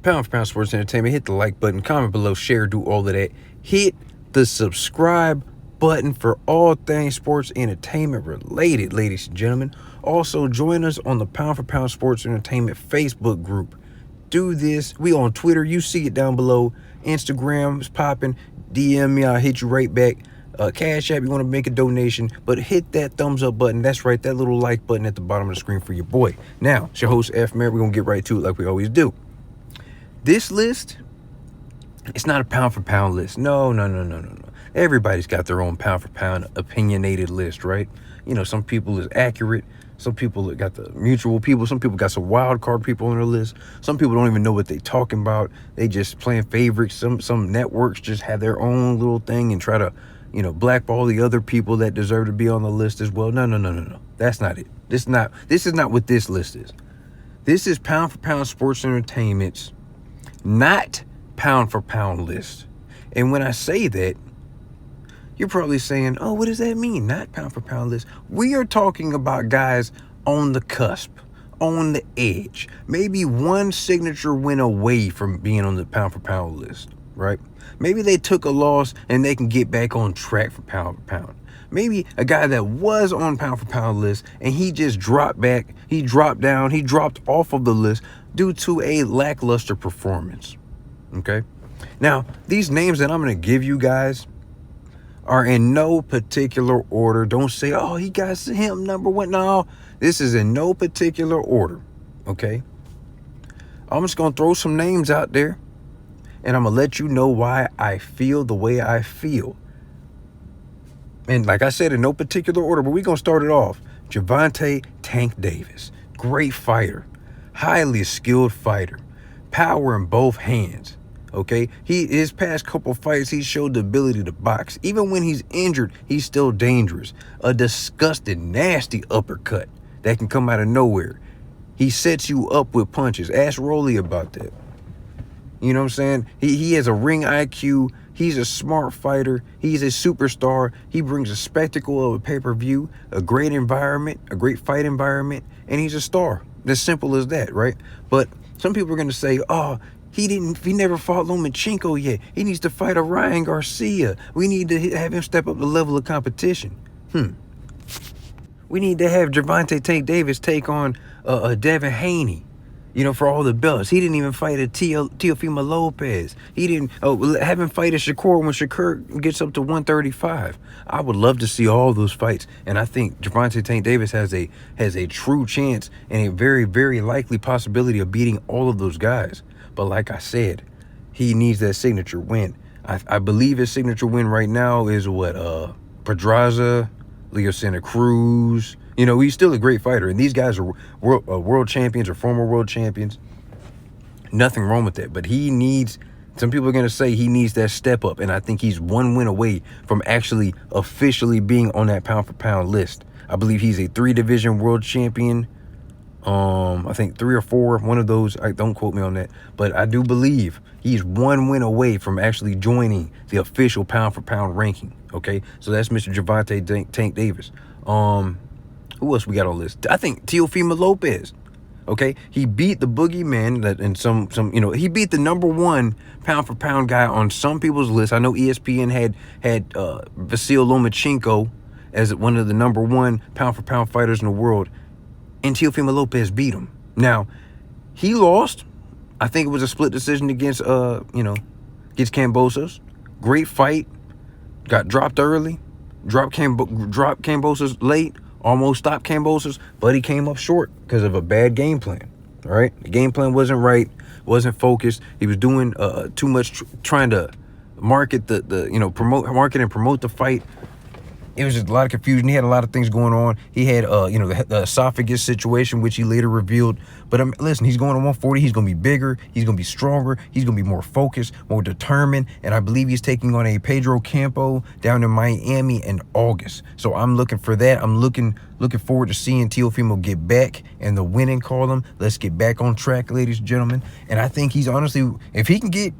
Pound for Pound Sports Entertainment. Hit the like button, comment below, share, do all of that. Hit the subscribe button for all things sports entertainment related, ladies and gentlemen. Also, join us on the Pound for Pound Sports Entertainment Facebook group. Do this. We on Twitter. You see it down below. Instagram is popping. DM me. I'll hit you right back. Cash App, you want to make a donation, but hit that thumbs up button. That's right, that little like button at the bottom of the screen for your boy. Now, it's your host, F. Man. We're going to get right to it like we always do. This list, it's not a pound for pound list. No. Everybody's got their own pound for pound opinionated list, right? You know, some people is accurate. Some people got the mutual people. Some people got some wild card people on their list. Some people don't even know what they talking about. They just playing favorites. Some networks just have their own little thing and try to, blackball the other people that deserve to be on the list as well. No. That's not it. This is not what this list is. This is Pound for Pound Sports Entertainment's not pound for pound list. And when I say that, you're probably saying, oh, what does that mean? Not pound for pound list. We are talking about guys on the cusp, on the edge, maybe one signature win away from being on the pound for pound list, right? Maybe they took a loss and they can get back on track for pound. Maybe a guy that was on pound for pound list and he just dropped back, he dropped down, he dropped off of the list due to a lackluster performance. Okay. Now, these names that I'm going to give you guys are in no particular order. Don't say, oh, he got him number one. No, this is in no particular order. Okay. I'm just going to throw some names out there and I'm going to let you know why I feel the way I feel. And like I said, in no particular order, but we're going to start it off. Jovante Tank Davis, great fighter, highly skilled fighter, power in both hands. Okay, his past couple fights, he showed the ability to box. Even when he's injured, he's still dangerous. A disgusting, nasty uppercut that can come out of nowhere. He sets you up with punches. Ask Rolly about that. You know what I'm saying? He has a ring IQ. He's a smart fighter. He's a superstar. He brings a spectacle of a pay-per-view, a great environment, a great fight environment, and he's a star. As simple as that, right? But some people are going to say, oh, he never fought Lomachenko yet. He needs to fight a Ryan Garcia. We need to have him step up the level of competition. We need to have Gervonta Tank Davis take on Devin Haney, for all the belts. He didn't even fight a Teofimo Lopez. He didn't have him fight a Shakur when Shakur gets up to 135. I would love to see all those fights, and I think Jovante Tank Davis has a true chance and a very, very likely possibility of beating all of those guys. But like I said, he needs that signature win. I believe his signature win right now is Pedraza, Leo Santa Cruz. He's still a great fighter, and these guys are world champions or former world champions. Nothing wrong with that, but he needs, some people are going to say he needs that step up, and I think he's one win away from actually officially being on that pound for pound list. I believe he's a 3-division world champion. I think 3 or 4, one of those. Don't quote me on that, but I do believe he's one win away from actually joining the official pound for pound ranking. Okay, so that's Mr. Jovante Tank Davis. Who else we got on the list? I think Teofimo Lopez. Okay, he beat the boogeyman and some he beat the number 1 pound for pound guy on some people's list. I know ESPN had Vasyl Lomachenko as one of the number 1 pound for pound fighters in the world. And Teofimo Lopez beat him. Now, he lost. I think it was a split decision against Kambosos. Great fight. Got dropped early. Dropped Kambosos late. Almost stopped Kambosos, but he came up short because of a bad game plan. All right? The game plan wasn't right. Wasn't focused. He was doing too much trying to market market and promote the fight. It was just a lot of confusion. He had a lot of things going on. He had, the esophagus situation, which he later revealed. But listen, he's going to 140. He's going to be bigger. He's going to be stronger. He's going to be more focused, more determined. And I believe he's taking on a Pedro Campo down in Miami in August. So I'm looking for that. I'm looking forward to seeing Teofimo get back in the winning column. Let's get back on track, ladies and gentlemen. And I think he's honestly, if he can get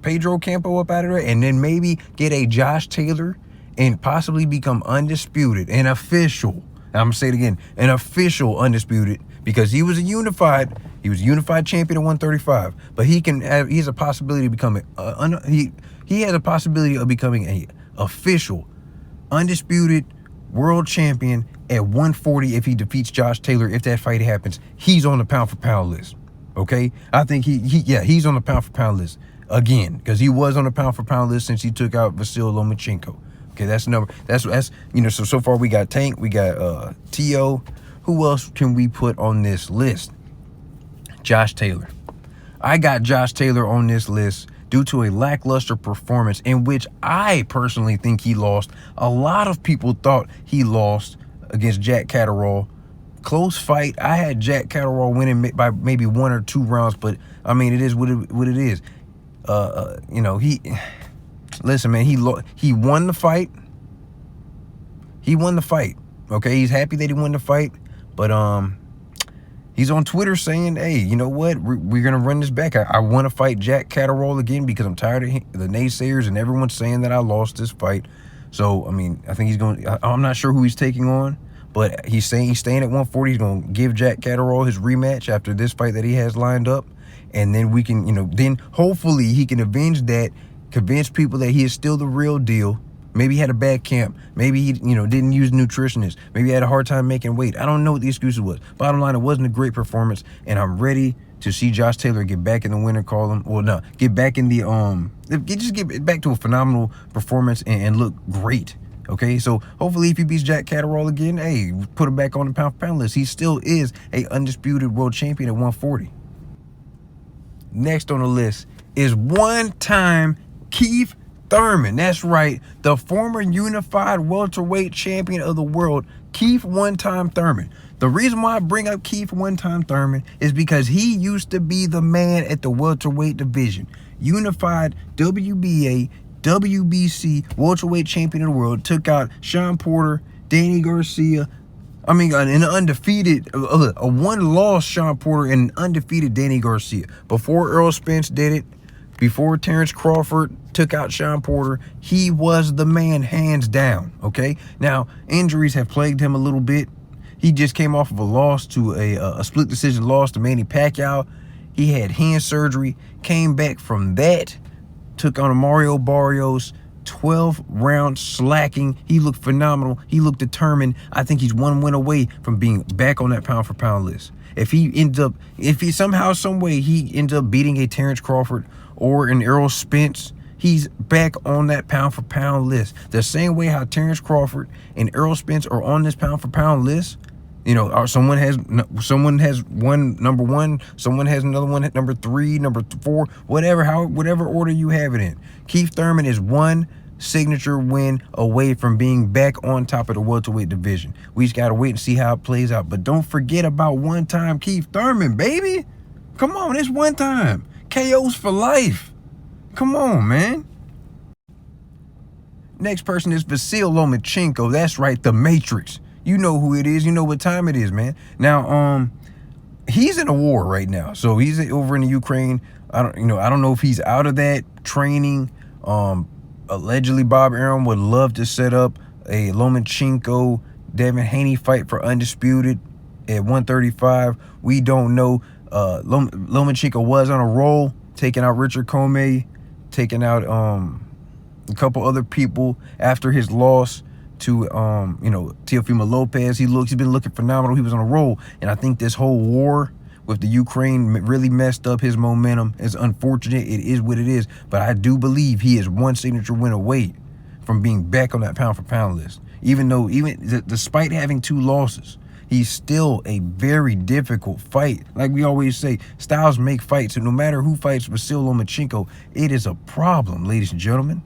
Pedro Campo up out of there and then maybe get a Josh Taylor and possibly become undisputed and official. I'm going to say it again, an official undisputed, because he was a unified champion at 135, but he has a possibility of becoming he has a possibility of becoming a official undisputed world champion at 140 if he defeats Josh Taylor. If that fight happens, he's on the pound for pound list. Okay, I think he's on the pound for pound list again, because he was on the pound for pound list since he took out Vasyl Lomachenko. Okay, that's so far we got Tank, we got Teo. Who else can we put on this list? Josh Taylor. I got Josh Taylor on this list due to a lackluster performance in which I personally think he lost. A lot of people thought he lost against Jack Catterall. Close fight. I had Jack Catterall winning by maybe 1 or 2 rounds, but I mean, it is what it is. Listen, man, he won the fight. He won the fight. Okay, he's happy that he won the fight, but he's on Twitter saying, hey, you know what? We're going to run this back. I want to fight Jack Catterall again because I'm tired of the naysayers and everyone saying that I lost this fight. So, I mean, I think I'm not sure who he's taking on, but he's saying he's staying at 140. He's going to give Jack Catterall his rematch after this fight that he has lined up. And then we can, then hopefully he can avenge that, convince people that he is still the real deal. Maybe he had a bad camp. Maybe he, didn't use nutritionists. Maybe he had a hard time making weight. I don't know what the excuse was. Bottom line, it wasn't a great performance, and I'm ready to see Josh Taylor get back in the winner column. Well, no, get back in the just get back to a phenomenal performance and look great. Okay, so hopefully if he beats Jack Catterall again, hey, put him back on the pound for pound list. He still is a undisputed world champion at 140. Next on the list is one-time Keith Thurman. That's right, the former unified welterweight champion of the world, Keith one-time Thurman. The reason why I bring up Keith one-time Thurman is because he used to be the man at the welterweight division. Unified WBA, WBC welterweight champion of the world, took out Sean Porter, Danny Garcia. I mean, an undefeated, a one-loss Sean Porter and an undefeated Danny Garcia. Before Errol Spence did it, before Terrence Crawford took out Sean Porter, he was the man hands down, okay? Now, injuries have plagued him a little bit. He just came off of a loss to a split decision loss to Manny Pacquiao. He had hand surgery, came back from that, took on a Mario Barrios, 12-round slacking. He looked phenomenal. He looked determined. I think he's one win away from being back on that pound-for-pound list. If he somehow, some way, he ends up beating a Terrence Crawford or an Errol Spence, he's back on that pound-for-pound list. The same way how Terrence Crawford and Errol Spence are on this pound-for-pound list. Someone has one number 1, someone has another one at number 3, number 4, whatever order you have it in. Keith Thurman is one signature win away from being back on top of the welterweight division. We just gotta wait and see how it plays out. But don't forget about one-time Keith Thurman, baby. Come on, it's one time. KOs for life. Come on, man. Next person is Vasyl Lomachenko. That's right, the Matrix. You know who it is. You know what time it is, man. Now, he's in a war right now. So he's over in the Ukraine. I don't know if he's out of that training. Allegedly, Bob Arum would love to set up a Lomachenko Devin Haney fight for undisputed at 135. We don't know. Lomachenko was on a roll, taking out Richard Comey, taking out a couple other people after his loss to Teofimo Lopez. He's been looking phenomenal. He was on a roll, and I think this whole war with the Ukraine really messed up his momentum. It's unfortunate. It is what it is, but I do believe he is one signature win away from being back on that pound-for-pound list. Even despite having 2 losses, he's still a very difficult fight. Like we always say, styles make fights, and no matter who fights Vasyl Lomachenko, it is a problem, ladies and gentlemen.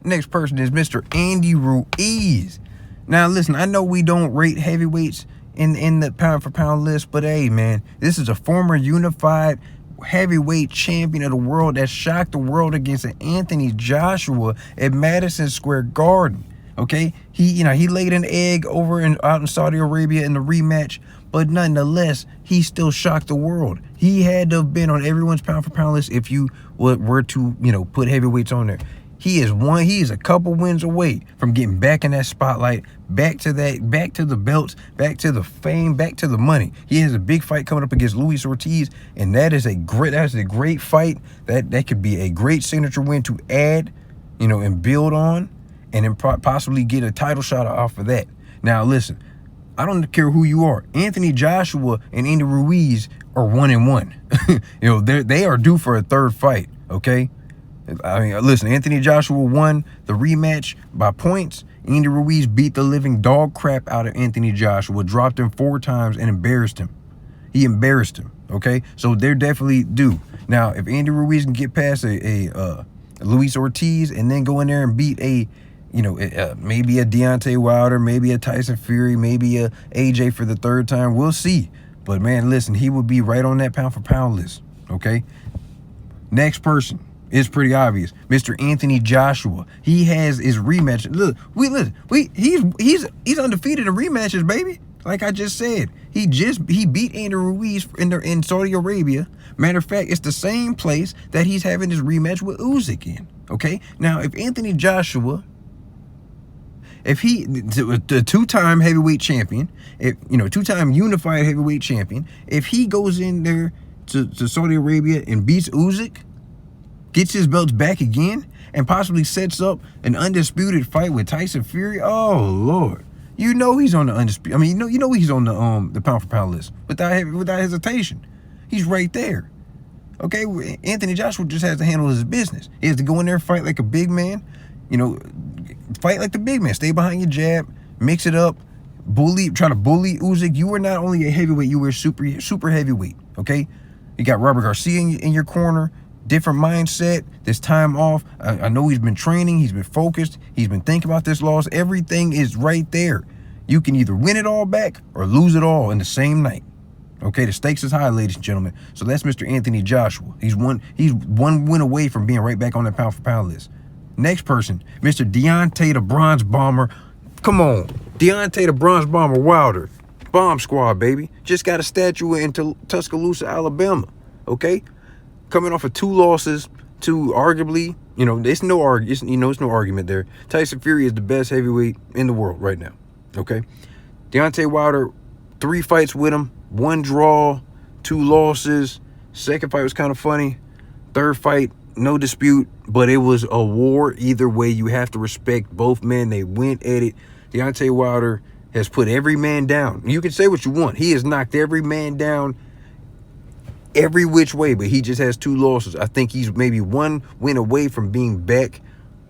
Next person is Mr. Andy Ruiz. Now, listen, I know we don't rate heavyweights in the pound-for-pound list, but hey, man, this is a former unified heavyweight champion of the world that shocked the world against Anthony Joshua at Madison Square Garden. Okay, he laid an egg out in Saudi Arabia in the rematch, but nonetheless, he still shocked the world. He had to have been on everyone's pound-for-pound list if you were to put heavyweights on there. He is a couple wins away from getting back in that spotlight, back to the belts, back to the fame, back to the money. He has a big fight coming up against Luis Ortiz, and that's a great fight. That could be a great signature win to add, and build on, and then possibly get a title shot off of that. Now listen, I don't care who you are. Anthony Joshua and Andy Ruiz are 1-1. They are due for a third fight. Okay. I mean, listen, Anthony Joshua won the rematch by points. Andy Ruiz beat the living dog crap out of Anthony Joshua, dropped him 4 times and embarrassed him. He embarrassed him, okay? So they're definitely due. Now, if Andy Ruiz can get past a Luis Ortiz and then go in there and beat maybe a Deontay Wilder, maybe a Tyson Fury, maybe a AJ for the third time, we'll see. But, man, listen, he would be right on that pound-for-pound list, okay? Next person. It's pretty obvious. Mr. Anthony Joshua. He has his rematch. He's undefeated in rematches, baby. Like I just said. He beat Andy Ruiz in Saudi Arabia. Matter of fact, it's the same place that he's having his rematch with Usyk in. Okay? Now, if Anthony Joshua, the two-time heavyweight champion, two-time unified heavyweight champion, if he goes in there to Saudi Arabia and beats Usyk, gets his belts back again, and possibly sets up an undisputed fight with Tyson Fury. Oh Lord, he's on the undisputed. I mean, he's on the pound for pound list without hesitation. He's right there. Okay, Anthony Joshua just has to handle his business. He has to go in there and fight like a big man. Fight like the big man. Stay behind your jab, mix it up, try to bully Usyk. You were not only a heavyweight, you were super heavyweight. Okay, you got Robert Garcia in your corner. Different mindset, this time off. I know he's been training, he's been focused, he's been thinking about this loss. Everything is right there. You can either win it all back or lose it all in the same night. Okay, the stakes is high, ladies and gentlemen. So that's Mr. Anthony Joshua. He's one win away from being right back on that pound for pound list. Next person, Mr. Deontay the Bronze Bomber. Come on, Deontay the Bronze Bomber Wilder. Bomb Squad, baby. Just got a statue in Tuscaloosa, Alabama. Okay? Coming off of 2 losses to arguably, it's no argument there. Tyson Fury is the best heavyweight in the world right now. Okay, Deontay Wilder, 3 fights with him, 1 draw, 2 losses. Second fight was kind of funny. Third fight, no dispute, but it was a war. Either way, you have to respect both men. They went at it. Deontay Wilder has put every man down. You can say what you want. He has knocked every man down every which way, but he just has 2 losses. I think he's maybe 1 win away from being back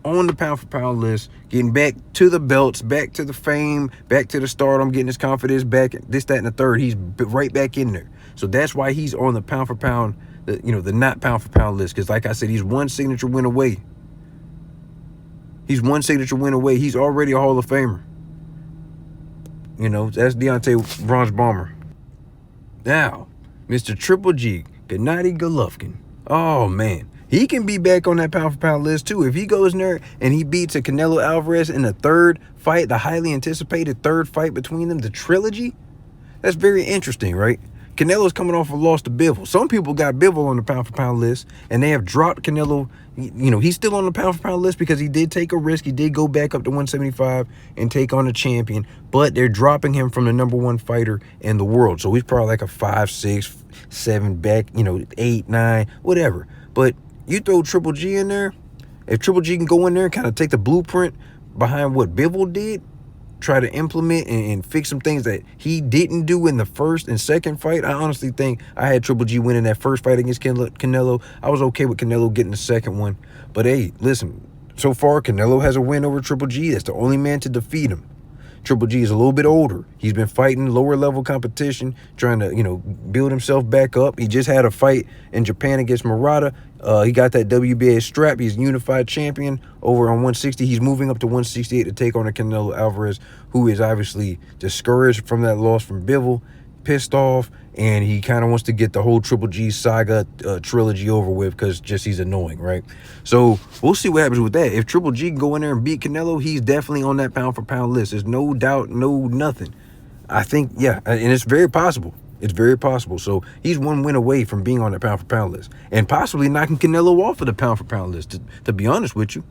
on the pound for pound list, getting back to the belts, back to the fame, back to the stardom, getting his confidence back, this, that, and the third. He's right back in there. So that's why he's on the pound for pound, the not pound for pound list. Because like I said, he's 1 signature win away. He's 1 signature win away. He's already a Hall of Famer. That's Deontay Bronze Bomber. Now, Mr. Triple G, Gennady Golovkin. Oh, man. He can be back on that pound-for-pound list, too. If he goes in there and he beats a Canelo Alvarez in the third fight, the highly anticipated third fight between them, the trilogy, that's very interesting, right? Canelo's coming off a loss to Bivol. Some people got Bivol on the pound-for-pound list, and they have dropped Canelo. He's still on the pound-for-pound list because he did take a risk. He did go back up to 175 and take on a champion, but they're dropping him from the #1 fighter in the world. So he's probably like a 5, 6, 7 back, 8, 9, whatever. But you throw Triple G in there, if Triple G can go in there and kind of take the blueprint behind what Bivol did, try to implement and fix some things that he didn't do in the first and second fight. I honestly think I had Triple G winning that first fight against Canelo. I was okay with Canelo getting the second one. But hey, listen, so far Canelo has a win over Triple G. That's the only man to defeat him. Triple G is a little bit older. He's been fighting lower level competition, trying to, build himself back up. He just had a fight in Japan against Murata. He got that WBA strap. He's unified champion over on 160. He's moving up to 168 to take on a Canelo Alvarez, who is obviously discouraged from that loss from Bivol, pissed off, and he kind of wants to get the whole Triple G saga trilogy over with because he's annoying, right? So we'll see what happens with that. If Triple G can go in there and beat Canelo, he's definitely on that pound-for-pound list. There's no doubt, no nothing. I think, yeah, and it's very possible. It's very possible. So he's 1 win away from being on the pound-for-pound list and possibly knocking Canelo off of the pound-for-pound list, to be honest with you.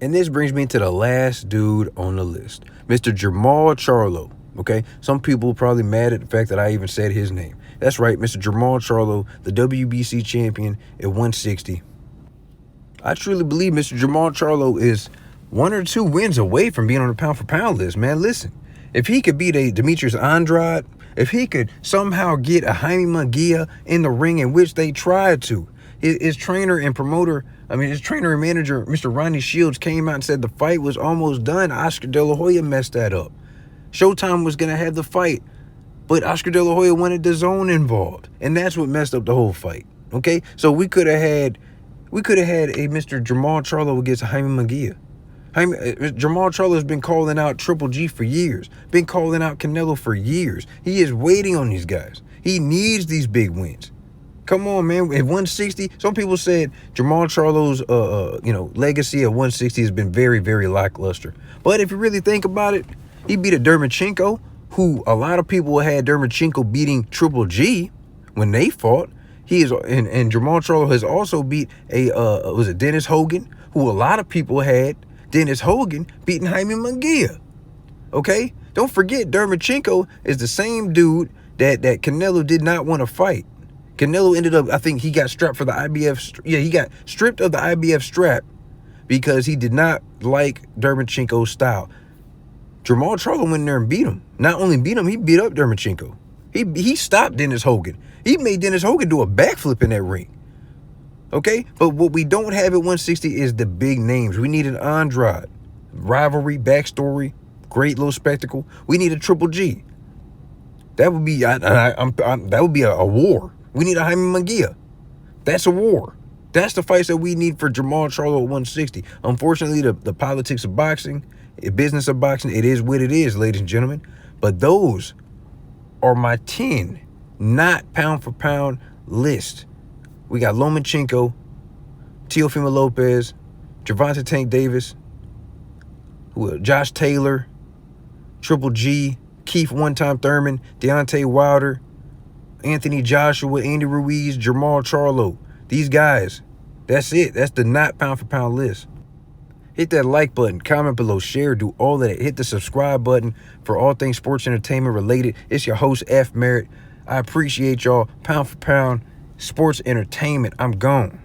And this brings me to the last dude on the list, Mr. Jermall Charlo. Okay, some people probably mad at the fact that I even said his name. That's right, Mr. Jermall Charlo, the WBC champion at 160. I truly believe Mr. Jamal Charlo is 1 or 2 wins away from being on the pound-for-pound list, man. Listen, if he could beat a Demetrius Andrade, if he could somehow get a Jaime Munguia in the ring, in which they tried to, his trainer and manager, Mr. Ronnie Shields, came out and said the fight was almost done. Oscar De La Hoya messed that up. Showtime was going to have the fight, but Oscar De La Hoya wanted the zone involved, and that's what messed up the whole fight. Okay, so we could have had a Mr. Jamal Charlo against Jaime Munguia. Jamal Charlo has been calling out Triple G for years, been calling out Canelo for years. He is waiting on these guys. He needs these big wins. Come on, man. At 160, some people said Jamal Charlo's legacy at 160 has been very, very lackluster. But if you really think about it, he beat a Dermachenko, who a lot of people had Dermachenko beating Triple G when they fought. And Jamal Charlo has also beat Dennis Hogan, who a lot of people had Dennis Hogan beating Jaime Munguia. Okay? Don't forget, Dermachenko is the same dude that Canelo did not want to fight. Canelo ended up, I think he got strapped for the IBF. Yeah, he got stripped of the IBF strap because he did not like Dermachenko's style. Jamal Charlo went in there and beat him. Not only beat him, he beat up Dermachenko. He stopped Dennis Hogan. He made Dennis Hogan do a backflip in that ring. Okay? But what we don't have at 160 is the big names. We need an Andrade. Rivalry, backstory, great little spectacle. We need a Triple G. That would be that would be a war. We need a Jaime Munguia. That's a war. That's the fights that we need for Jamal Charlo at 160. Unfortunately, the politics of boxing, the business of boxing, it is what it is, ladies and gentlemen. But those are my 10 not pound for pound list. We got Lomachenko, Teofimo Lopez, Jovante Davis, Josh Taylor, Triple G, Keith one-time Thurman, Deontay Wilder, Anthony Joshua, Andy Ruiz, Jamal Charlo. These guys, that's it. That's the not pound for pound list. Hit that like button, comment below, share, do all of that. Hit the subscribe button for all things sports entertainment related. It's your host, F. Merritt. I appreciate y'all. Pound for pound, sports entertainment. I'm gone.